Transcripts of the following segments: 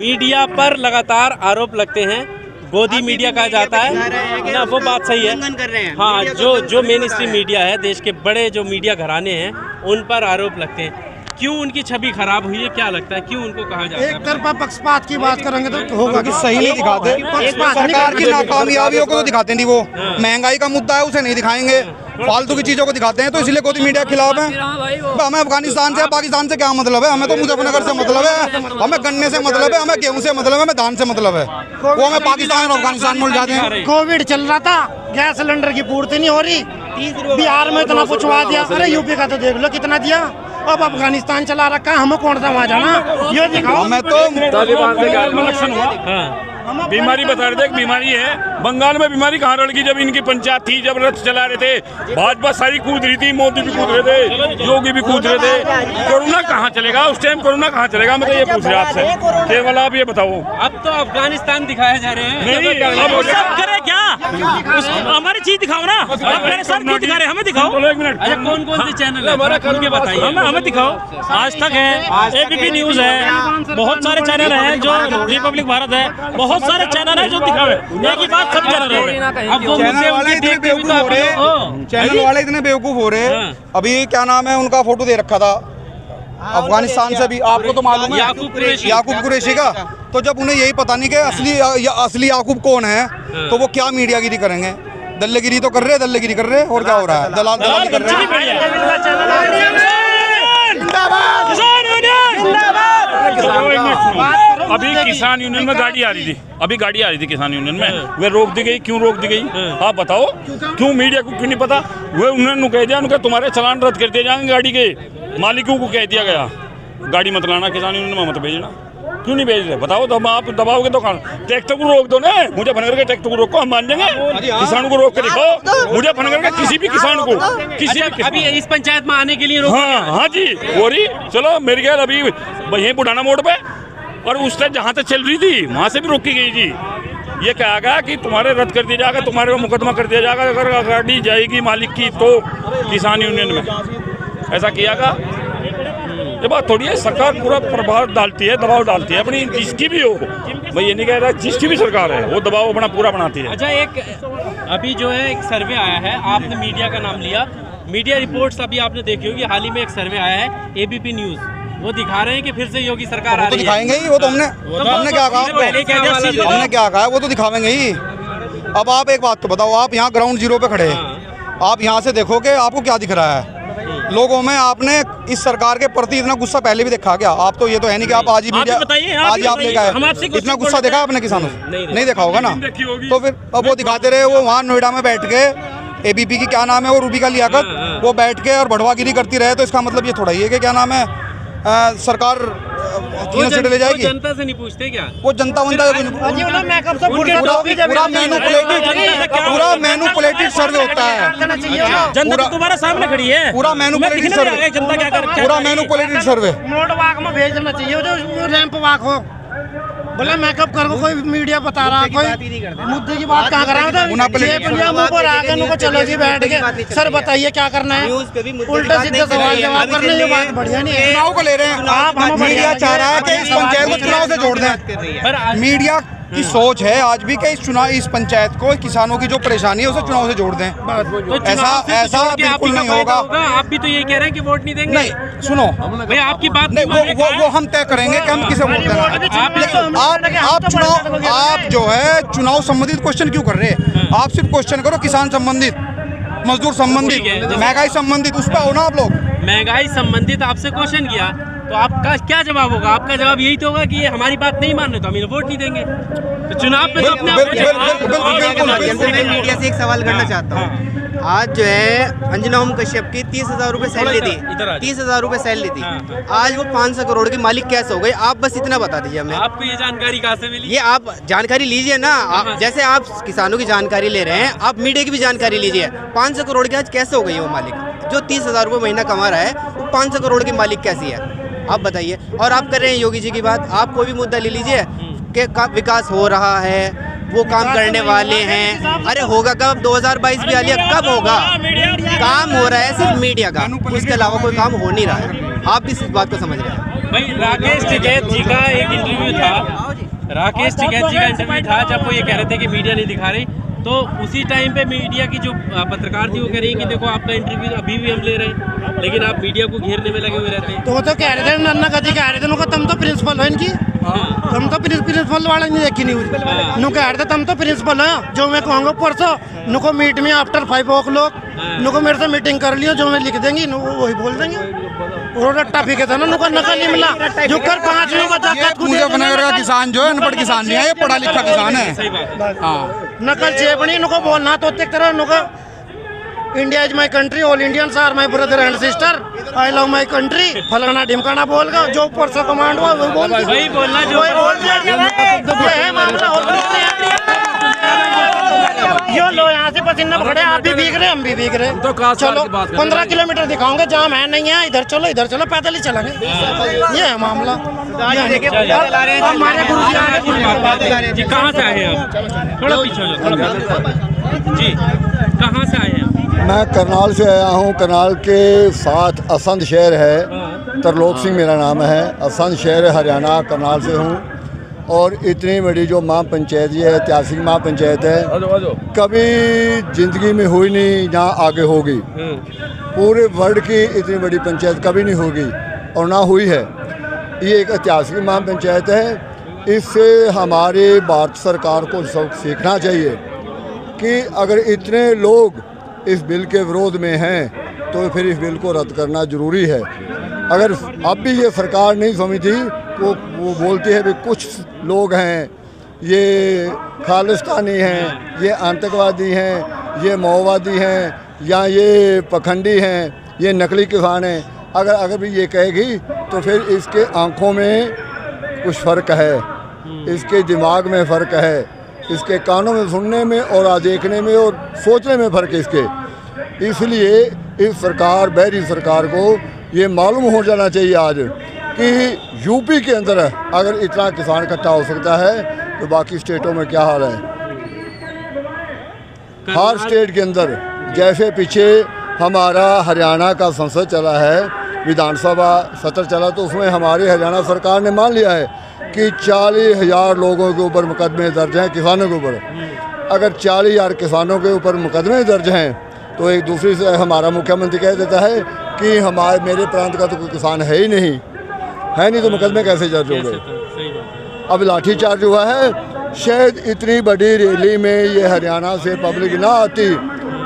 Media पर लगातार आरोप लगते हैं, गोदी मीडिया कहा जाता है ना, वो बात सही है। हाँ, जो मेन स्ट्रीम मीडिया है, देश के बड़े जो मीडिया घराने हैं, उन पर आरोप लगते हैं। क्यों उनकी छवि खराब हुई है, क्या लगता है, क्यों उनको कहा जाता है? एक तरफा पक्षपात की बात करेंगे तो होगा कि सही नहीं दिखाते। सरकार की नाकामयाबियों को तो दिखाते नहीं, वो महंगाई का मुद्दा है उसे नहीं दिखाएंगे, फालतू की चीजों को दिखाते हैं, तो इसलिए गोदी मीडिया के खिलाफ है। हमें अफगानिस्तान से पाकिस्तान से क्या मतलब है, हमें तो मुजफ्फरनगर से मतलब है, हमें गन्ने से मतलब है, हमें गेहूं से मतलब है, हमें धान से मतलब है। वो हमें पाकिस्तान और अफगानिस्तान में उलझाते हैं। कोविड चल रहा था, गैस सिलेंडर की पूर्ति नहीं हो रही, बिहार में इतना पुछवा दिया, अरे यूपी का तो देख लो कितना दिया, अब अफगानिस्तान चला रखा, हमें कौन सा वहाँ जाना, ये दिखाओ। मैं तो बीमारी बता रहे थे, एक बीमारी है बंगाल में। बीमारी कहाँ लड़की, जब इनकी पंचायत थी, जब रथ चला रहे थे, भाजपा सारी कूद रही थी, मोदी भी कूद रहे थे, योगी भी कूद रहे थे। कोरोना कहाँ चलेगा उस टाइम, कोरोना कहाँ चलेगा, मैं तो ये पूछ रहा आपसे, केवल आप ये बताओ। अब तो अफगानिस्तान दिखाए जा रहे हैं, नहीं सब करे क्या, हमारी चीज दिखाओ ना, सब क्यों दिखा रहे, हमें दिखाओ। एक मिनट, अच्छा कौन कौन से चैनल है उनके बताइए, हमें दिखाओ। आज तक है, एबीपी न्यूज है, बहुत सारे चैनल हैं, जो रिपब्लिक भारत है, बहुत सारे चैनल है जो दिखावे, एक ही बात सब चैनल है। चैनल वाले इतने बेवकूफ हो रहे, चैनल वाले इतने बेवकूफ हो रहे। अभी क्या नाम है उनका, फोटो दे रखा था अफगानिस्तान से भी, आपको तो मालूम है, याकूब कुरैशी का। तो जब उन्हें यही पता नहीं कि असली याकूब कौन है, तो वो क्या मीडियागिरी करेंगे। दल्लेगिरी तो कर रहे, और क्या हो रहा है, दलाली कर रहे हैं। अभी किसान यूनियन में गाड़ी आ रही थी, किसान यूनियन में, वे रोक दी गई। क्यों रोक दी गई, आप बताओ, क्यों मीडिया को क्यों नहीं पता? वे उन्होंने कह दिया, उनके तुम्हारे चालान रद्द कर दिए जाएंगे, गाड़ी के मालिकों को कह दिया गया गाड़ी मत लाना, किसान यूनियन में मत भेजना। क्यों नहीं भेज रहे बताओ, तो हम आप दबाओगे तो ट्रैक्टर को रोक दो ना, मुझे फन करके ट्रैक्टर को रोको, हम मान जाएंगे। किसान को रोक के दिखाओ, मुझे फन करके किसी भी किसान को, किसी भी अभी इस पंचायत में आने के लिए रोक। हाँ जी, हो रही, चलो मेरे ख्याल अभी यहीं बुढ़ाना मोड़ पे, और उस टाइम जहाँ तक चल रही थी वहाँ से भी रोकी गई जी। ये कहा गया कि तुम्हारे रद्द कर दिया जाएगा, तुम्हारे को मुकदमा कर दिया जाएगा अगर गाड़ी जाएगी मालिक की तो किसान यूनियन में, ऐसा किया गया। ये बात थोड़ी है, सरकार पूरा प्रभाव डालती है, दबाव डालती है अपनी, जिसकी भी हो, मैं ये नहीं कह रहा, जिसकी भी सरकार है वो दबाव अपना पूरा बनाती है। अच्छा, एक अभी जो है एक सर्वे आया है, आपने मीडिया का नाम लिया, मीडिया रिपोर्ट्स अभी आपने देखी होगी, हाल ही में एक सर्वे आया है एबीपी न्यूज, वो दिखा रहे हैं कि फिर से योगी सरकार आ रही है। दिखाएंगे ही, वो तो हमने क्या कहा, हमने क्या कहा, वो तो दिखावेंगे ही। अब आप एक बात तो बताओ, आप यहाँ ग्राउंड जीरो पे खड़े हैं, आप यहाँ से देखो कि आपको क्या दिख रहा है लोगों में। आपने इस सरकार के प्रति इतना गुस्सा पहले भी देखा क्या? आप तो ये तो है नहीं कि आप आज ही मीडिया आज ही आप लेकर आए, इतना गुस्सा देखा आपने किसानों से? नहीं देखा होगा ना। तो फिर अब वो दिखाते रहे, वो वहाँ नोएडा में बैठ के एबीपी की क्या नाम है, वो रूबिका लियाकत, वो बैठ के और बढ़वागिरी करती रहे, तो इसका मतलब ये थोड़ा ही है कि क्या नाम है, सरकार तीनों सीटें ले जाएगी। जनता से नहीं पूछते क्या? वो जनता पूरा मैनुपुलेटेड सर्वे होता है, जनता तुम्हारे सामने खड़ी है, पूरा मैनुपुलेटेड सर्वे, जनता क्या कर, पूरा मैनुपुलेटेड सर्वे। मोड वाक में भेजना चाहिए, जो रैंप वाक हो, बोले मेकअप कर, कोई मीडिया बता रहा, कोई मुद्दे की बात कहाँ कर रहा है, मुंह पर आके उनको चलो जी बैठ के, सर बताइए क्या करना है, उल्टा सीधे सवाल जवाब करने, ये बात बढ़िया नहीं है। चुनाव को ले रहे हैं आप, मीडिया चाह रहा है कि इस पंचायत को चुनाव से जोड़ दें। मीडिया की सोच है आज भी कि इस पंचायत को, किसानों की जो परेशानी है उसे चुनाव से जोड़ दें। तो ऐसा बिल्कुल नहीं होगा। आप भी तो यही कह रहे हैं कि वोट नहीं देंगे। नहीं, सुनो भैया, आपकी बात नहीं, वो हम तय करेंगे कि हम किसे वोट देना। आप जो है चुनाव संबंधित क्वेश्चन क्यों कर रहे हैं? आप सिर्फ क्वेश्चन करो किसान संबंधित, मजदूर संबंधित, महंगाई संबंधित, उस पर हो ना आप लोग। महंगाई संबंधित आपसे क्वेश्चन किया तो आपका क्या जवाब होगा? आपका जवाब यही तो होगा कि ये हमारी बात नहीं मान रहे तो हम इन्हें वोट नहीं देंगे। तो चुनाव पे तो अपने मैं मीडिया से एक सवाल करना चाहता हूँ। आज जो है अंजना ओम कश्यप की 30,000 रुपए सैलरी थी, 30,000 रुपए सैलरी थी, आज वो 500 करोड़ की मालिक कैसे हो गई? आप बस इतना बता दीजिए हमें। आपको ये जानकारी कहाँ से मिली? ये आप जानकारी लीजिए ना, जैसे आप किसानों की जानकारी ले रहे हैं, आप मीडिया की भी जानकारी लीजिए। 500 करोड़ की आज कैसे हो गई वो मालिक? जो 30,000 रुपए महीना कमा रहा है वो 500 करोड़ की मालिक कैसी है, आप बताइए। और आप कर रहे हैं योगी जी की बात, आप कोई भी मुद्दा ले लीजिए कि विकास हो रहा है, वो काम करने वाले हैं, अरे होगा कब? 2022 भी आ लिया, कब होगा? काम हो रहा है सिर्फ मीडिया का, उसके अलावा कोई काम हो नहीं रहा है। आप भी इस बात को समझ रहे हैं। भाई, राकेश टिकैत जी का एक इंटरव्यू था राकेश टिकैत जी का इंटरव्यू था जब वो ये कह रहे थे कि मीडिया नहीं दिखा रही, तो उसी टाइम पे मीडिया की जो पत्रकार थी वो कह रही है कि देखो आपका इंटरव्यू अभी भी हम ले रहे हैं, लेकिन आप मीडिया को घेरने में लगे हुए रहते हैं। तो वो तो कह रहे थे नन्ना गति कह रहे थे उनको, तुम तो प्रिंसिपल हो इनकी, तुम तो प्रिंसिपल वाला नहीं देखी न्यूज, नु कह रहे थे तुम तो प्रिंसिपल हो, जो मैं कहूँगा परसों नुको मीट में आफ्टर 5 o'clock नुको मेरे से मीटिंग कर लियो, जो मैं लिख देंगी वही बोल देंगे। और रट्टा फीके था ना नुको नकल ही मिला जो कर 5 लोग मुजफ्फरनगर का किसान जो है अनपढ़ किसान नहीं है, ये पढ़ा लिखा किसान है। सही बात है। हाँ, नकल चेपनी नुको बोलना तो एक तरह नुको India is my country, all Indians are my brother and sister, I love my country, फलाना ढिमकाना बोल गया, जो ऊपर से कमांड हुआ वही बोल वही बोलना जो ये है मामला। और कुछ नहीं है। यो लो यहाँ से पसीना पकड़े, आप भी भीग रहे हम भी भीग रहे, तो चलो 15 किलोमीटर दिखाओगे, जाम है नहीं है, इधर चलो पैदल ही चलेंगे, ये है मामला। हमारे गुरु जी आ गए। जी कहाँ से आए हैं आप? थोड़ा पीछे हो जाओ, थोड़ा जी कहाँ से आए हैं? मैं करनाल से आया हूँ। करनाल के साथ असंध शहर है, तरलोक सिंह मेरा नाम है, असंध शहर हरियाणा, करनाल से हूँ। और इतनी बड़ी जो माँ पंचायत ये ऐतिहासिक माँ पंचायत है, कभी ज़िंदगी में हुई नहीं, जहाँ आगे होगी। पूरे वर्ल्ड की इतनी बड़ी पंचायत कभी नहीं होगी और ना हुई है। ये एक ऐतिहासिक माँ पंचायत है। इससे हमारे भारत सरकार को सबक सीखना चाहिए कि अगर इतने लोग इस बिल के विरोध में हैं तो फिर इस बिल को रद्द करना ज़रूरी है। अगर अब भी ये सरकार नहीं समझती तो वो बोलती है भी कुछ लोग हैं ये खालिस्तानी हैं, ये आतंकवादी हैं, ये माओवादी हैं, या ये पखंडी हैं, ये नकली किसान हैं। अगर भी ये कहेगी तो फिर इसके आँखों में कुछ फ़र्क है, इसके दिमाग में फ़र्क है, इसके कानों में सुनने में और देखने में और सोचने में फ़र्क है इसके। इसलिए इस सरकार बहरी सरकार को ये मालूम हो जाना चाहिए आज कि यूपी के अंदर अगर इतना किसान इकट्ठा हो सकता है तो बाकी स्टेटों में क्या हाल है। हर स्टेट के अंदर जैसे पीछे हमारा हरियाणा का संसद चला है, विधानसभा सत्र चला, तो उसमें हमारी हरियाणा सरकार ने मान लिया है कि 40,000 लोगों के ऊपर मुकदमे दर्ज हैं किसानों के ऊपर। अगर 40,000 किसानों के ऊपर मुकदमे दर्ज हैं तो एक दूसरी से हमारा मुख्यमंत्री कह देता है कि मेरे प्रांत का तो कोई किसान है ही नहीं, तो मुकदमे कैसे दर्ज हो गए। अब लाठीचार्ज हुआ है। शायद इतनी बड़ी रैली में ये हरियाणा से पब्लिक ना आती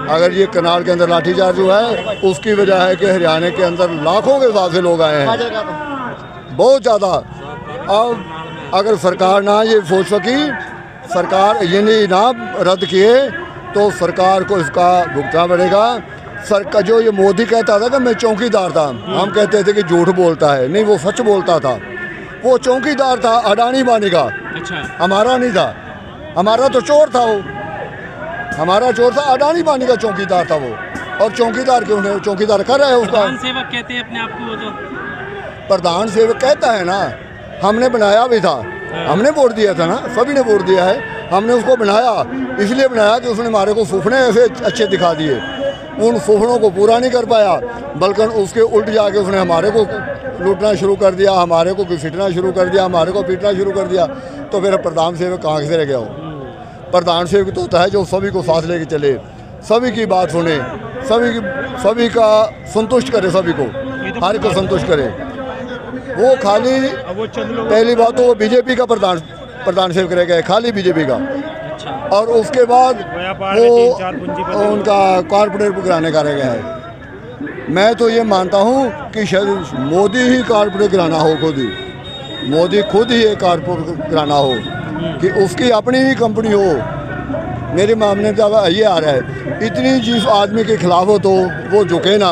अगर ये करनाल के अंदर लाठीचार्ज हुआ है। उसकी वजह है कि हरियाणा के अंदर लाखों के हिसाब से लोग आए हैं, बहुत ज़्यादा। अब अगर सरकार ना ये सोच सकी, सरकार ये नहीं ना रद्द किए तो सरकार को इसका भुगतान पड़ेगा। सरकार जो ये मोदी कहता था कि मैं चौकीदार था, हम कहते थे कि झूठ बोलता है, नहीं वो सच बोलता था। वो चौकीदार था अडानी बानी का, अच्छा हमारा नहीं था। हमारा तो चोर था, वो हमारा चोर था, अडानी बानी का चौकीदार था वो। और चौकीदार क्यों नहीं, चौकीदार कर रहे हैं उसका। प्रधान सेवक कहते हैं अपने आप को, वो तो प्रधान सेवक कहता है ना, हमने बनाया भी था, हमने वोट दिया था ना, सभी ने वोट दिया है। हमने उसको बनाया, इसलिए बनाया कि उसने हमारे को सुपने ऐसे अच्छे दिखा दिए, उन सुपनों को पूरा नहीं कर पाया, बल्कि उसके उल्ट जाके उसने हमारे को लूटना शुरू कर दिया, हमारे को घसीटना शुरू कर दिया, हमारे को पीटना शुरू कर दिया। तो फिर प्रधान सेवक कहाँ से रह गया हो। प्रधान सेवक तो होता है जो सभी को साथ लेके चले, सभी की बात सुने, सभी का संतुष्ट करे, सभी को हर को संतुष्ट करे। वो खाली पहली बात तो वो बीजेपी का प्रधान सेवक रह गए, खाली बीजेपी का। और उसके बाद वो उनका कॉर्पोरेट गिराने का रह गया है। मैं तो ये मानता हूँ कि शायद मोदी ही कॉर्पोरेट गिराना हो, खुद ही मोदी खुद ही एक कॉर्पोरेट गिराना हो कि उसकी अपनी ही कंपनी हो। मेरे मामले में ये आ रहा है, इतनी जिस आदमी के खिलाफ हो तो वो झुके ना,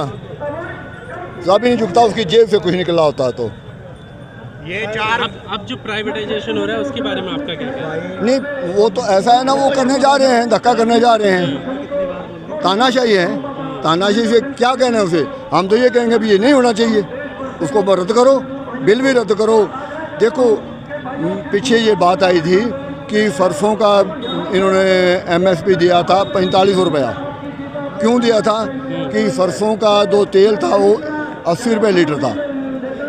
कभी नहीं झुकता, उसकी जेब से कुछ निकला होता। तो ये चार अब जो प्राइवेटाइजेशन हो रहा है उसके बारे में आपका क्या कहना है? नहीं, वो तो ऐसा है ना, वो करने जा रहे हैं, धक्का करने जा रहे हैं, तानाशाही है। तानाशाही से क्या कहना है उसे। हम तो ये कहेंगे भी ये नहीं होना चाहिए, उसको रद्द करो, बिल भी रद्द करो। देखो पीछे ये बात आई थी कि सरसों का इन्होंने MSP दिया था 4500 रुपया। क्यों दिया था कि सरसों का जो तेल था वो 80 रुपये लीटर था।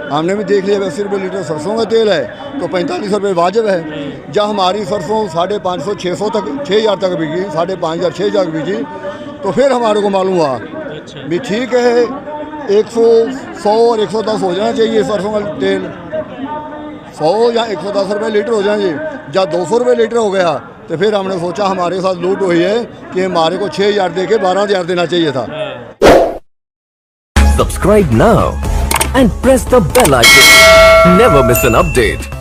हमने भी देख लिया 80 रुपये लीटर सरसों का तेल है, तो 45 रुपये वाजिब है। जब हमारी सरसों 550 600 तक 6000 तक बिकी, 5500 6000 बिकी, तो फिर हमारे को मालूम हुआ भी ठीक है 100 और 110 हो जाना चाहिए सरसों का तेल, 100 या 110 रुपये लीटर हो जाएंगे। जब 200 रुपये लीटर हो गया तो फिर हमने सोचा हमारे साथ लूट हुई है कि हमारे को 6000 दे के 12000 देना चाहिए था। Subscribe now and press the bell icon. Never miss an update.